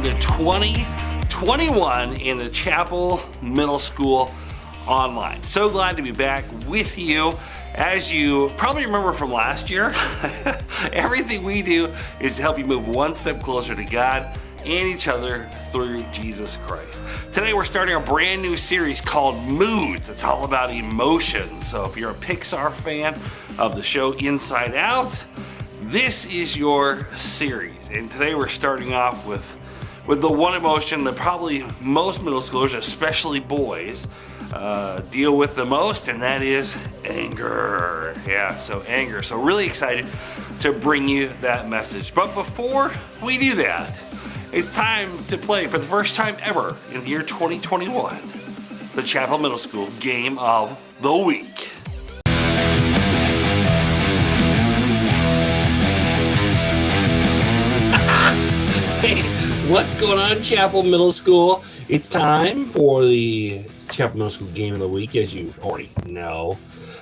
to 2021 in the Chapel Middle School Online. So glad to be back with you. As you probably remember from last year, everything we do is to help you move one step closer to God and each other through Jesus Christ. Today we're starting a brand new series called Moods. It's all about emotions. So if you're a Pixar fan of the show Inside Out, this is your series. And today we're starting off with the one emotion that probably most middle schoolers, especially boys, deal with the most, and that is anger. Yeah, so anger. So really excited to bring you that message. But before we do that, it's time to play for the first time ever in the year 2021, the Chapel Middle School Game of the Week. Hey, what's going on, Chapel Middle School? It's time for the Chapel Middle School Game of the Week, as you already know.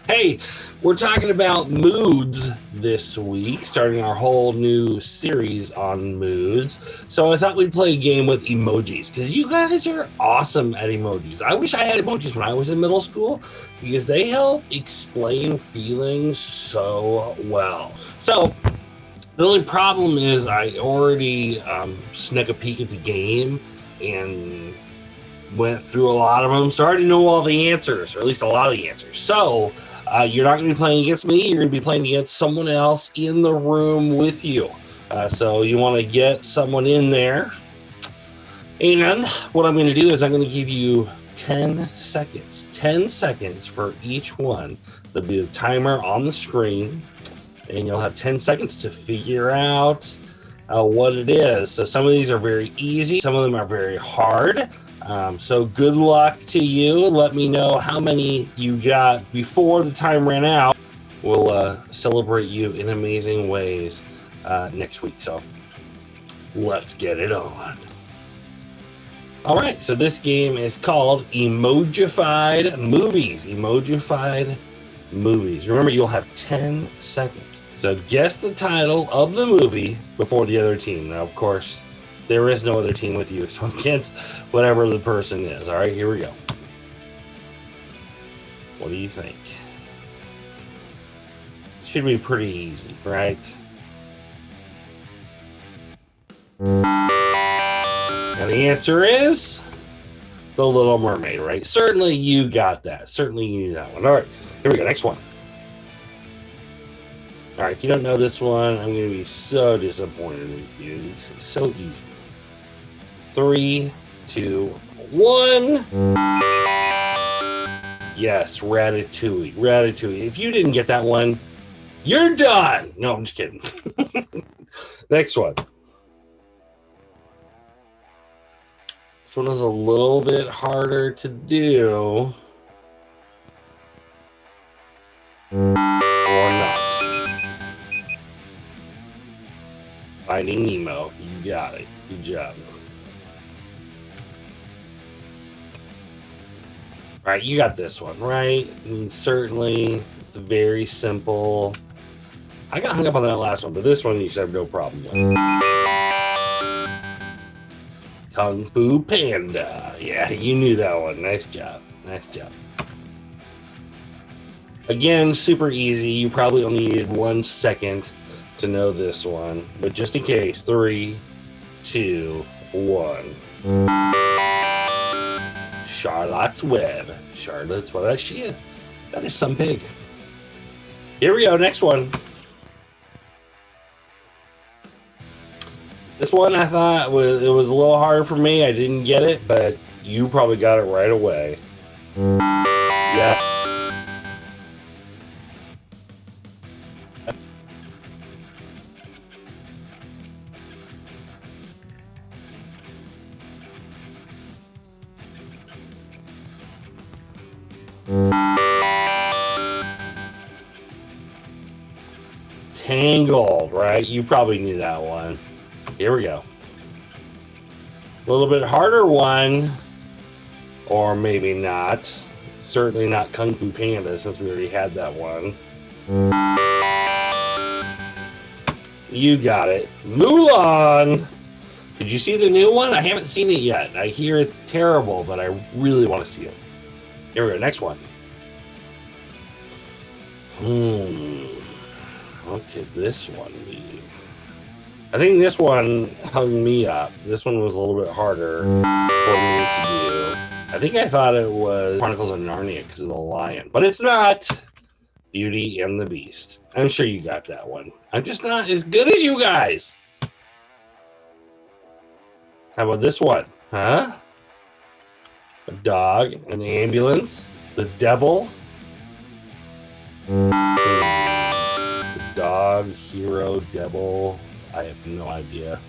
Hey, we're talking about moods this week, starting our whole new series on moods. So I thought we'd play a game with emojis, because you guys are awesome at emojis. I wish I had emojis when I was in middle school, because they help explain feelings so well. So the only problem is I already snuck a peek at the game and went through a lot of them, so I already know all the answers, or at least a lot of the answers. So you're not going to be playing against me. You're going to be playing against someone else in the room with you. So you want to get someone in there. And what I'm going to do is I'm going to give you 10 seconds. 10 seconds for each one. There'll be a timer on the screen, and you'll have 10 seconds to figure out what it is. So some of these are very easy. Some of them are very hard. So good luck to you. Let me know how many you got before the time ran out. We'll celebrate you in amazing ways next week. So let's get it on. All right, so this game is called Emojified Movies. Emojified Movies. Remember, you'll have 10 seconds. So guess the title of the movie before the other team. Now, of course, there is no other team with you, so against whatever the person is. All right, here we go. What do you think? Should be pretty easy, right? And the answer is The Little Mermaid, right? Certainly you got that. Certainly you knew that one. All right, here we go. Next one. All right, if you don't know this one, I'm going to be so disappointed with you. It's so easy. 3, 2, 1. Yes, Ratatouille. Ratatouille. If you didn't get that one, you're done. No, I'm just kidding. Next one. This one is a little bit harder to do. Or not. Finding Nemo. You got it. Good job. All right, you got this one, right? I mean, certainly, it's very simple. I got hung up on that last one, but this one you should have no problem with. Kung Fu Panda. Yeah, you knew that one. Nice job. Nice job. Again, super easy. You probably only needed 1 second to know this one, but just in case, 3, 2, 1. Charlotte's Web. Charlotte's Web. That is some pig. Here we go. Next one. This one I thought it was a little hard for me. I didn't get it, but you probably got it right away. Yeah. Tangled, right? You probably knew that one. Here we go. A little bit harder one, or maybe not. Certainly not Kung Fu Panda, since we already had that one. You got it. Mulan! Did you see the new one? I haven't seen it yet. I hear it's terrible, but I really want to see it. Here we go. Next one. What could this one be? I think this one hung me up. This one was a little bit harder for me to do. I think I thought it was Chronicles of Narnia because of the lion, but it's not. Beauty and the Beast. I'm sure you got that one. I'm just not as good as you guys. How about this one? Huh? A dog, an ambulance, the devil. The dog, hero, devil. I have no idea.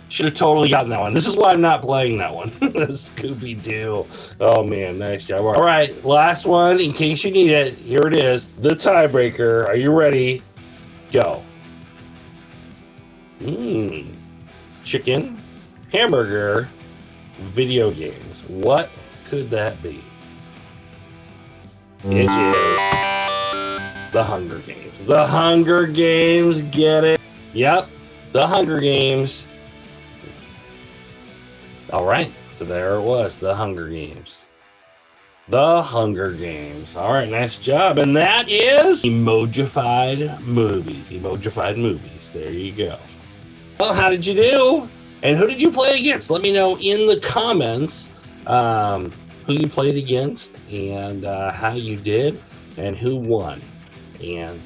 Should have totally gotten that one. This is why I'm not playing that one. Scooby-Doo. Oh, man. Nice job. All right. Last one. In case you need it, here it is. The tiebreaker. Are you ready? Go. Chicken, hamburger, video games. What could that be? It is The Hunger Games. The Hunger Games. Get it? Yep. The Hunger Games. All right. So there it was. The Hunger Games. The Hunger Games. All right. Nice job. And that is Emojified Movies. Emojified Movies. There you go. Well, how did you do? And who did you play against? Let me know in the comments who you played against and how you did and who won. And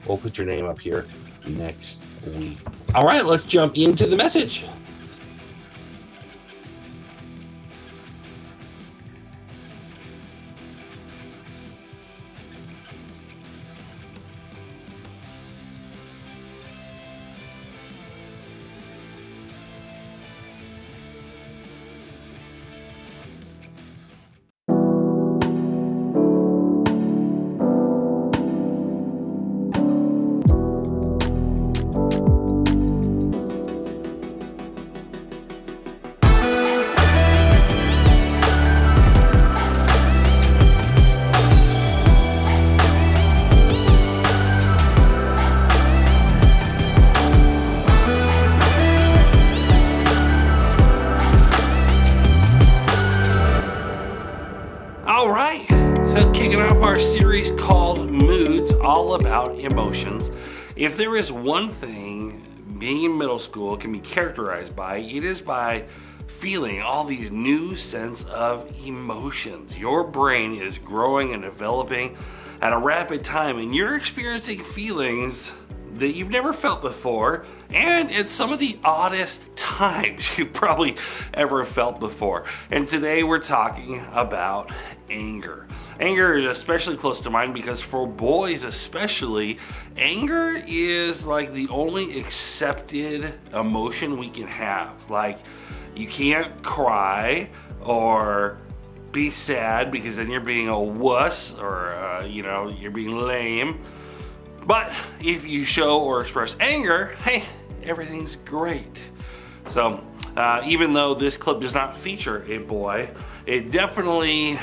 we'll put your name up here next week. All right, let's jump into the message. All right, so kicking off our series called Moods, all about emotions. If there is one thing being in middle school can be characterized by, it is by feeling all these new sense of emotions. Your brain is growing and developing at a rapid time, and you're experiencing feelings that you've never felt before, and it's some of the oddest times you've probably ever felt before. And today we're talking about anger. Anger is especially close to mine because for boys especially, anger is like the only accepted emotion we can have. Like, you can't cry or be sad because then you're being a wuss or you're being lame. But if you show or express anger, hey, everything's great. So even though this clip does not feature a boy, it definitely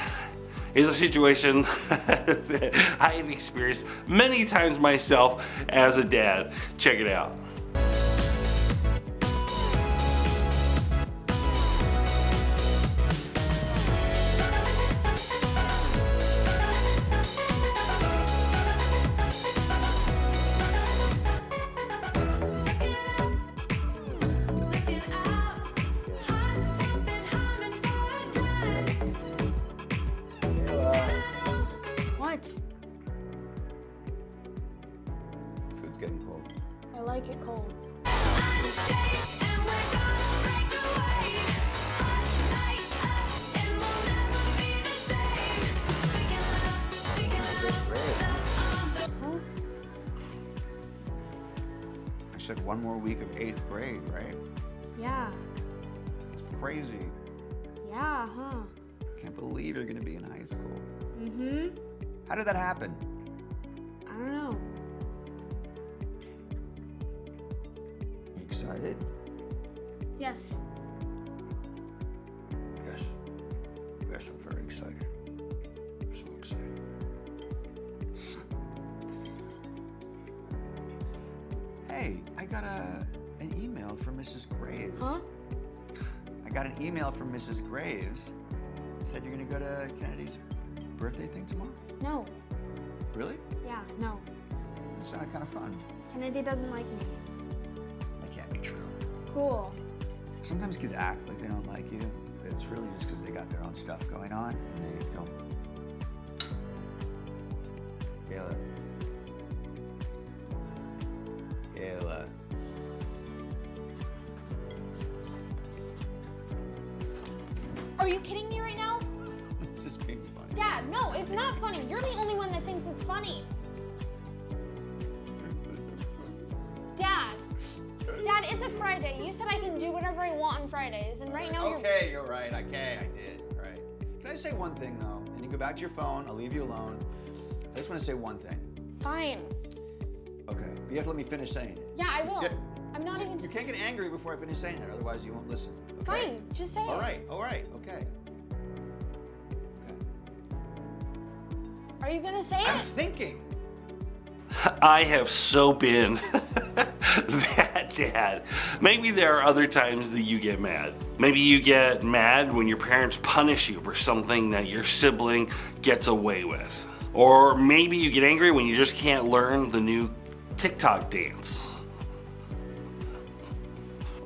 is a situation that I have experienced many times myself as a dad. Check it out. Food's getting cold. I like it cold. I said one more week of 8th grade, right? Yeah. It's crazy. Yeah, huh? Can't believe you're gonna be in high school. Mm-hmm. How did that happen? I don't know. You excited? Yes. Yes. Yes, I'm very excited. I'm so excited. Hey, I got an email from Mrs. Graves. Huh? I got an email from Mrs. Graves. Said you're gonna go to Kennedy's birthday thing tomorrow? No. Really? Yeah, no. It sounded kind of fun. Kennedy doesn't like me. That can't be true. Cool. Sometimes kids act like they don't like you, but it's really just because they got their own stuff going on and they don't. Kayla. Kayla. Are you kidding me right now? It's just being funny. Dad, no, it's not funny. You're the only one that thinks it's funny. Dad, it's a Friday. You said I can do whatever I want on Fridays, and right now Okay, you're right. Okay, I did. All right. Can I say one thing though? And you go back to your phone. I'll leave you alone. I just want to say one thing. Fine. Okay, but you have to let me finish saying it. Yeah, I will. Yeah. I'm not even. You can't get angry before I finish saying it, otherwise you won't listen. Okay? Fine, just say it. All right, okay. Okay. Are you gonna say I'm it? thinking. I have so been that dad. Maybe there are other times that you get mad. Maybe you get mad when your parents punish you for something that your sibling gets away with. Or maybe you get angry when you just can't learn the new TikTok dance.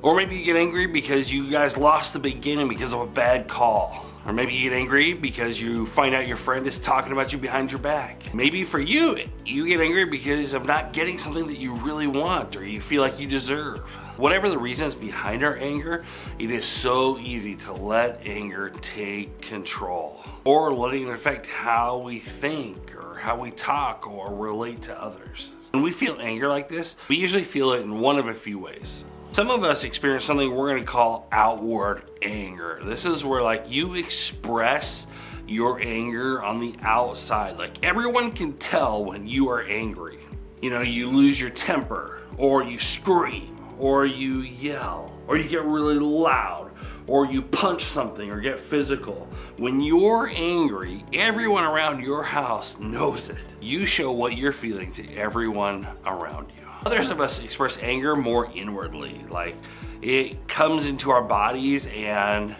Or maybe you get angry because you guys lost the beginning because of a bad call. Or maybe you get angry because you find out your friend is talking about you behind your back. Maybe for you, you get angry because of not getting something that you really want or you feel like you deserve. Whatever the reasons behind our anger, it is so easy to let anger take control. Or letting it affect how we think or how we talk or relate to others. When we feel anger like this, we usually feel it in one of a few ways. Some of us experience something we're going to call outward anger. This is where like you express your anger on the outside. Like everyone can tell when you are angry. You know, you lose your temper, or you scream, or you yell, or you get really loud, or you punch something or get physical. When you're angry, everyone around your house knows it. You show what you're feeling to everyone around you. Others of us express anger more inwardly, like it comes into our bodies and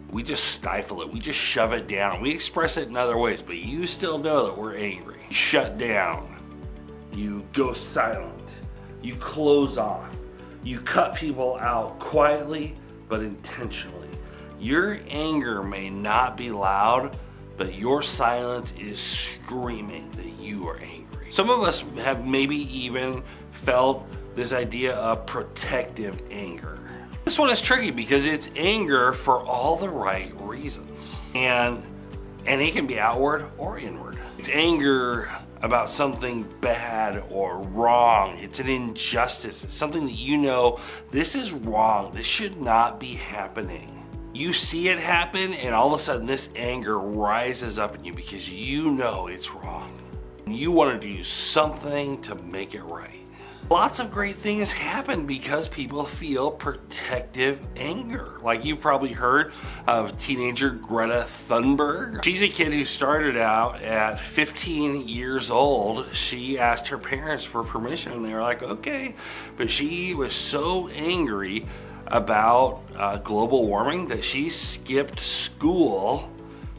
we just stifle it, we just shove it down. We express it in other ways, but you still know that we're angry. You shut down, you go silent, you close off, you cut people out quietly but intentionally. Your anger may not be loud, but your silence is screaming that you are angry. Some of us have maybe even felt this idea of protective anger. This one is tricky because it's anger for all the right reasons. And it can be outward or inward. It's anger about something bad or wrong. It's an injustice. It's something that you know, this is wrong. This should not be happening. You see it happen and all of a sudden this anger rises up in you because you know it's wrong. You want to do something to make it right. Lots of great things happen because people feel protective anger. Like you've probably heard of teenager Greta Thunberg. She's a kid who started out at 15 years old. She asked her parents for permission and they were like, okay. But she was so angry about global warming that she skipped school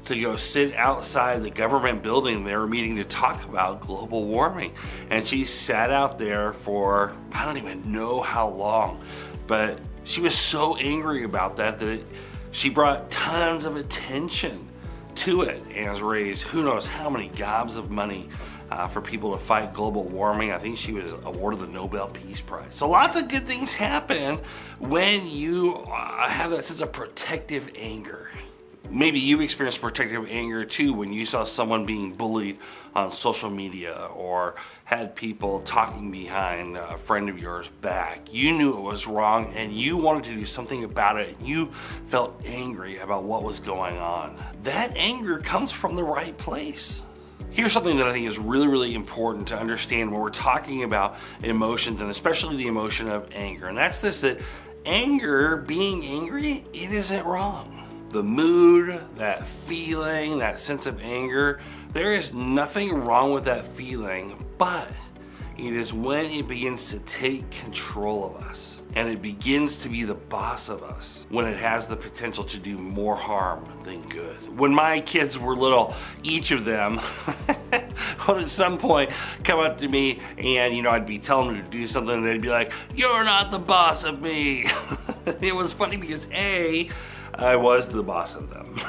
to go sit outside the government building they were meeting to talk about global warming. And she sat out there for, I don't even know how long, but she was so angry about that she brought tons of attention to it and has raised who knows how many gobs of money for people to fight global warming. I think she was awarded the Nobel Peace Prize. So lots of good things happen when you have that sense of protective anger. Maybe you've experienced protective anger too when you saw someone being bullied on social media or had people talking behind a friend of yours back. You knew it was wrong and you wanted to do something about it and you felt angry about what was going on. That anger comes from the right place. Here's something that I think is really, really important to understand when we're talking about emotions and especially the emotion of anger. And that's this, that anger, being angry, it isn't wrong. The mood, that feeling, that sense of anger, there is nothing wrong with that feeling, but It is when it begins to take control of us and it begins to be the boss of us, when it has the potential to do more harm than good. When my kids were little, each of them would at some point come up to me and, I'd be telling them to do something and they'd be like, "You're not the boss of me." It was funny because A, I was the boss of them.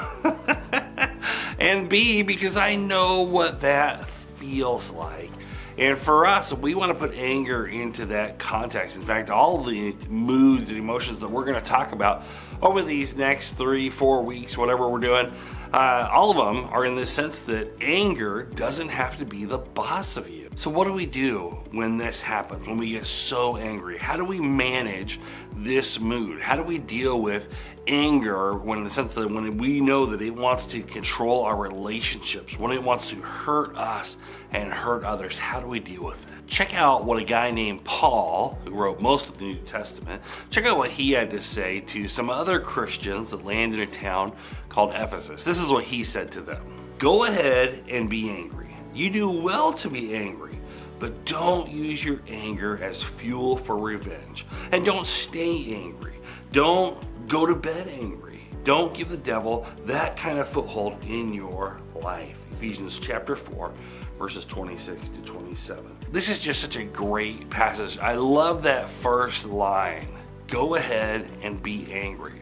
And B, because I know what that feels like. And for us, we want to put anger into that context. In fact, all the moods and emotions that we're going to talk about over these next 3-4 weeks, whatever we're doing, all of them are in the sense that anger doesn't have to be the boss of you. So what do we do when this happens, when we get so angry? How do we manage this mood? How do we deal with anger when in the sense that when we know that it wants to control our relationships, when it wants to hurt us and hurt others? How do we deal with it? Check out what a guy named Paul, who wrote most of the New Testament, check out what he had to say to some other Christians that landed in a town called Ephesus. This is what he said to them. "Go ahead and be angry. You do well to be angry, but don't use your anger as fuel for revenge. And don't stay angry. Don't go to bed angry. Don't give the devil that kind of foothold in your life." Ephesians chapter 4, verses 26 to 27. This is just such a great passage. I love that first line. Go ahead and be angry.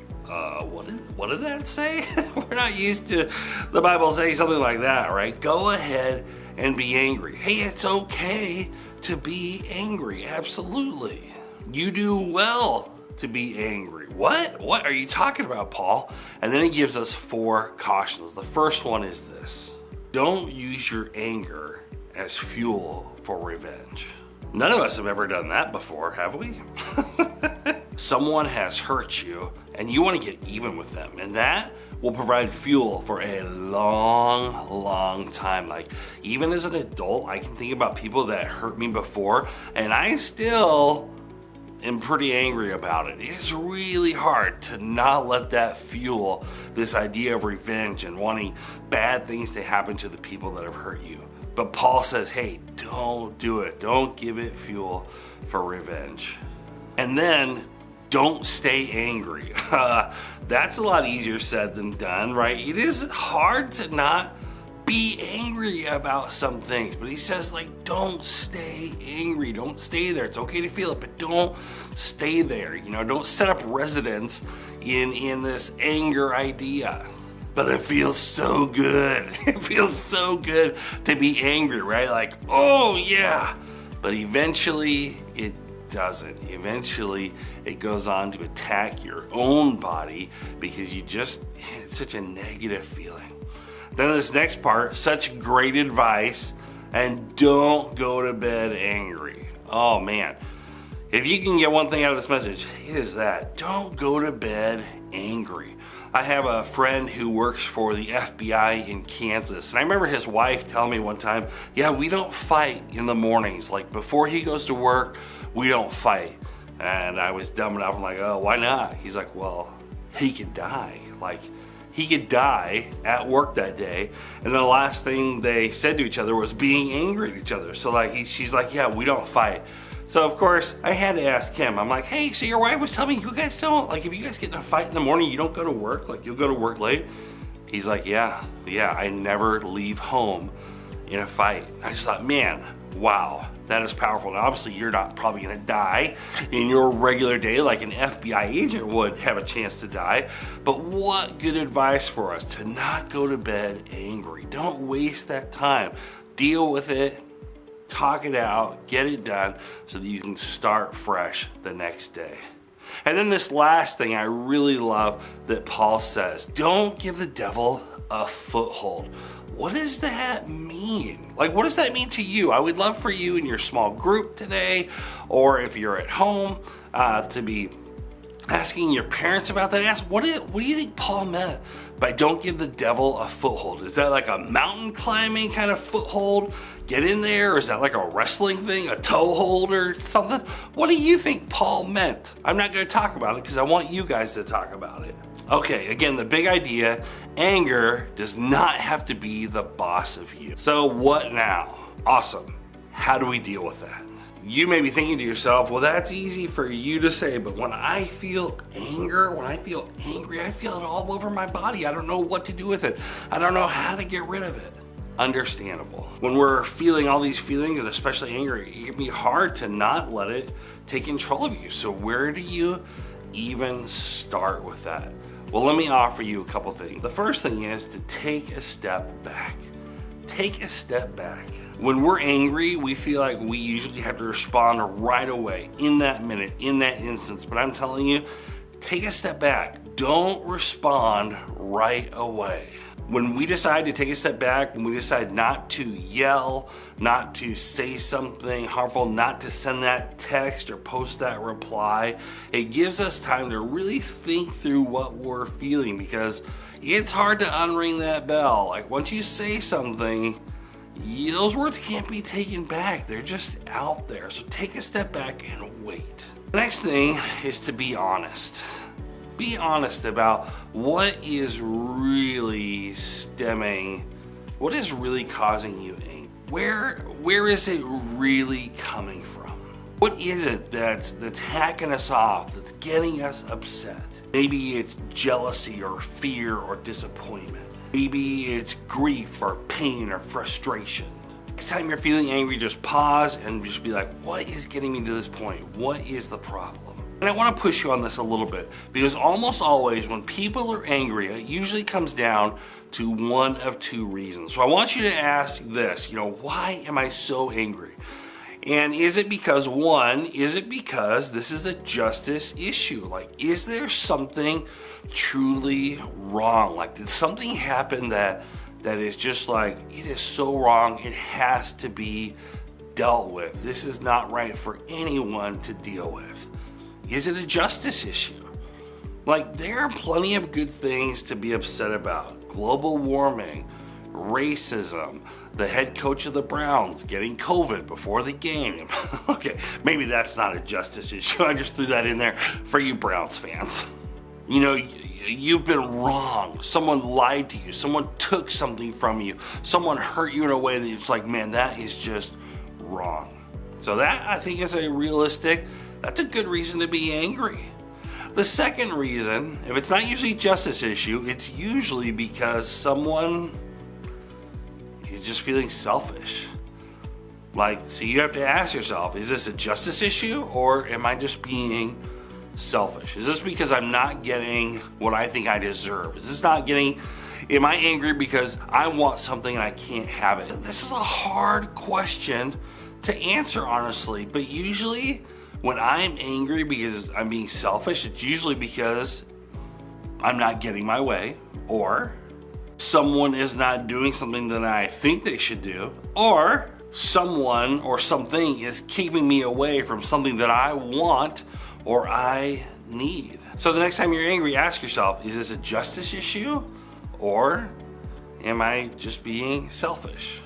What did that say? We're not used to the Bible saying something like that, right? Go ahead and be angry. Hey, it's okay to be angry. Absolutely. You do well to be angry. What are you talking about, Paul? And then he gives us 4 cautions. The first one is this. Don't use your anger as fuel for revenge. None of us have ever done that before, have we? Someone has hurt you and you want to get even with them, and that will provide fuel for a long time. Like, even as an adult, I can think about people that hurt me before and I still am pretty angry about it. It's really hard to not let that fuel this idea of revenge and wanting bad things to happen to the people that have hurt you. But Paul says, hey, don't do it. Don't give it fuel for revenge. And then don't stay angry. That's a lot easier said than done, right? It is hard to not be angry about some things, but he says, like, don't stay angry. Don't stay there. It's okay to feel it, but don't stay there. Don't set up residence in this anger idea. But it feels so good. It feels so good to be angry, right? Like, oh yeah. But eventually it doesn't. Eventually it goes on to attack your own body because it's such a negative feeling. Then this next part, such great advice, and don't go to bed angry. Oh man. If you can get one thing out of this message, it is that. Don't go to bed angry. I have a friend who works for the FBI in Kansas, and I remember his wife telling me one time, yeah, we don't fight in the mornings. Like, before he goes to work, we don't fight. And I was dumb enough, I'm like, oh, why not? He's like, well, he could die. Like, he could die at work that day. And the last thing they said to each other was being angry at each other. So like, she's like, yeah, we don't fight. So of course I had to ask him. I'm like, hey, so your wife was telling me you guys don't, like, if you guys get in a fight in the morning, you don't go to work, like you'll go to work late? He's like, yeah, I never leave home in a fight. I just thought, man, wow, that is powerful. Now obviously you're not probably gonna die in your regular day like an FBI agent would have a chance to die, but what good advice for us to not go to bed angry. Don't waste that time. Deal with it. Talk it out, get it done so that you can start fresh the next day. And then this last thing I really love that Paul says, don't give the devil a foothold. What does that mean? Like, what does that mean to you? I would love for you in your small group today, or if you're at home, to be asking your parents about that. Ask, what do you think Paul meant by don't give the devil a foothold? Is that like a mountain climbing kind of foothold? Get in there? Or is that like a wrestling thing, a toe hold or something? What do you think Paul meant? I'm not going to talk about it because I want you guys to talk about it. Okay, again, the big idea, anger does not have to be the boss of you. So what now? Awesome. how do we deal with that? You may be thinking to yourself, well, that's easy for you to say, but when I feel anger, when I feel angry, I feel it all over my body. I don't know what to do with it. I don't know how to get rid of it. Understandable. When we're feeling all these feelings, and especially anger, it can be hard to not let it take control of you. So where do you even start with that? Well, let me offer you a couple things. The first thing is to take a step back. Take a step back. When we're angry, we feel like we usually have to respond right away, in that minute, in that instance. But I'm telling you, take a step back. Don't respond right away. When we decide to take a step back, when we decide not to yell, not to say something harmful, not to send that text or post that reply, it gives us time to really think through what we're feeling, because it's hard to unring that bell. Like, once you say something, those words can't be taken back. They're just out there. So take a step back and wait. The next thing is to be honest. Be honest about what is really what is really causing you anger. Where is it really coming from? What is it that's hacking us off, that's getting us upset? Maybe it's jealousy or fear or disappointment. Maybe it's grief or pain or frustration. Next time you're feeling angry, just pause and just be like, what is getting me to this point? What is the problem? And I want to push you on this a little bit, because almost always when people are angry, it usually comes down to one of two reasons. So I want you to ask this, why am I so angry? And is it because this is a justice issue? Like, is there something truly wrong? Like, did something happen that is just like, it is so wrong, it has to be dealt with. This is not right for anyone to deal with. Is it a justice issue? Like, there are plenty of good things to be upset about. Global warming, racism, the head coach of the Browns getting COVID before the game. Okay, maybe that's not a justice issue. I just threw that in there for you Browns fans. You've been wrong. Someone lied to you. Someone took something from you. Someone hurt you in a way that you're just like, man, that is just wrong. So that, I think, is that's a good reason to be angry. The second reason, if it's not usually a justice issue, it's usually because someone is just feeling selfish. So you have to ask yourself, is this a justice issue, or am I just being selfish? Is this because I'm not getting what I think I deserve? Am I angry because I want something and I can't have it? This is a hard question to answer, honestly, but usually when I'm angry because I'm being selfish, it's usually because I'm not getting my way, or someone is not doing something that I think they should do, or someone or something is keeping me away from something that I want or I need. So the next time you're angry, ask yourself, is this a justice issue, or am I just being selfish?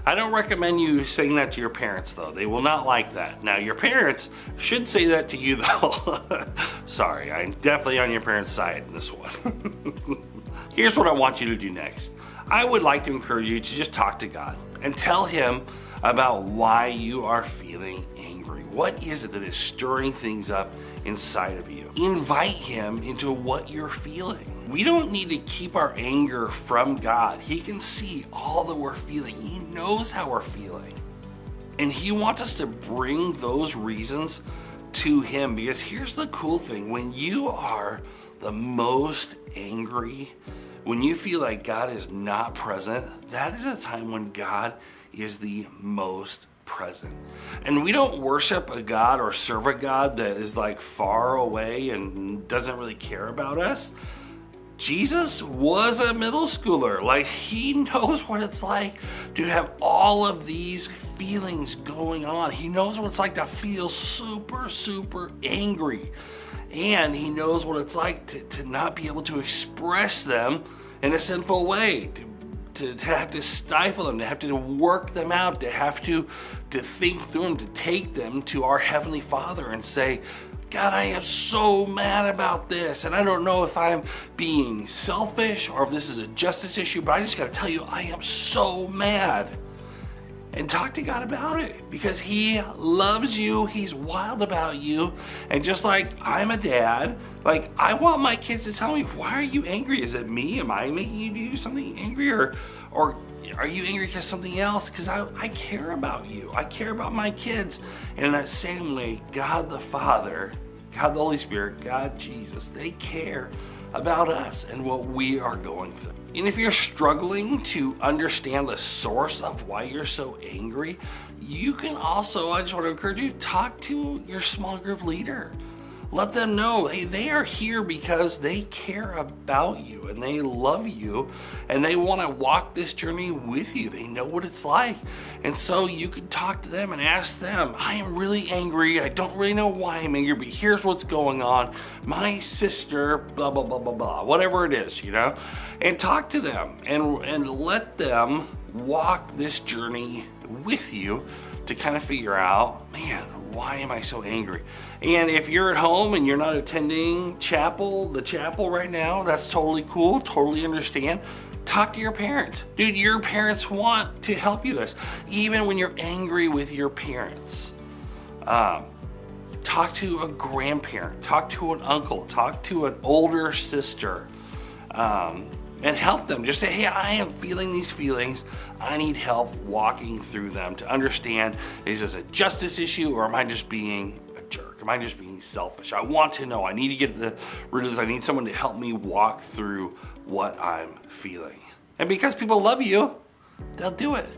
I don't recommend you saying that to your parents, though. They will not like that. Now, your parents should say that to you, though. Sorry, I'm definitely on your parents' side in this one. Here's what I want you to do next. I would like to encourage you to just talk to God and tell Him about why you are feeling angry. What is it that is stirring things up inside of you? Invite Him into what you're feeling. We don't need to keep our anger from God. He can see all that we're feeling. He knows how we're feeling. And He wants us to bring those reasons to Him, because here's the cool thing. When you are the most angry, when you feel like God is not present, that is a time when God is the most present. And we don't worship a God or serve a God that is like far away and doesn't really care about us. Jesus was a middle schooler. Like, He knows what it's like to have all of these feelings going on. He knows what it's like to feel super, super angry. And He knows what it's like to not be able to express them in a sinful way, to have to stifle them, to have to work them out, to have to think through them, to take them to our Heavenly Father and say, God, I am so mad about this, and I don't know if I'm being selfish or if this is a justice issue, but I just got to tell you, I am so mad. and talk to God about it, because He loves you. He's wild about you. And just like I'm a dad, like I want my kids to tell me, why are you angry? Is it me? Am I making you do something angry? Or are you angry because something else? Because I care about you. I care about my kids. And in that same way, God the Father, God the Holy Spirit, God Jesus, they care about us and what we are going through. And if you're struggling to understand the source of why you're so angry, you can also, I just want to encourage you, talk to your small group leader. Let them know, hey, they are here because they care about you and they love you and they want to walk this journey with you. They know what it's like. And so you can talk to them and ask them, I am really angry. I don't really know why I'm angry, but here's what's going on. My sister, blah, blah, blah, blah, blah, whatever it is, and talk to them and let them walk this journey with you to kind of figure out, man, why am I so angry? And if you're at home and you're not attending the chapel right now, that's totally cool, totally understand. Talk to your parents. Dude, your parents want to help you this. Even when you're angry with your parents. Talk to a grandparent, talk to an uncle, talk to an older sister. And help them. Just say, hey, I am feeling these feelings. I need help walking through them to understand, is this a justice issue or am I just being a jerk? Am I just being selfish? I want to know. I need to get rid of this. I need someone to help me walk through what I'm feeling. And because people love you, they'll do it.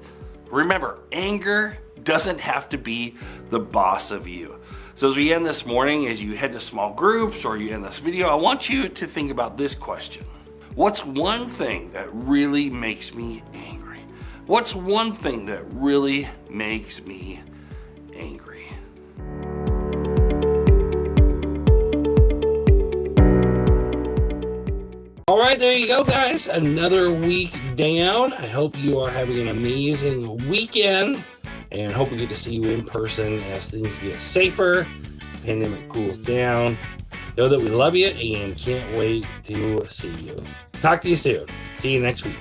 Remember, anger doesn't have to be the boss of you. So as we end this morning, as you head to small groups or you end this video, I want you to think about this question. What's one thing that really makes me angry? What's one thing that really makes me angry? All right, there you go, guys. Another week down. I hope you are having an amazing weekend and hope we get to see you in person as things get safer, pandemic cools down. Know that we love you and can't wait to see you. Talk to you soon. See you next week.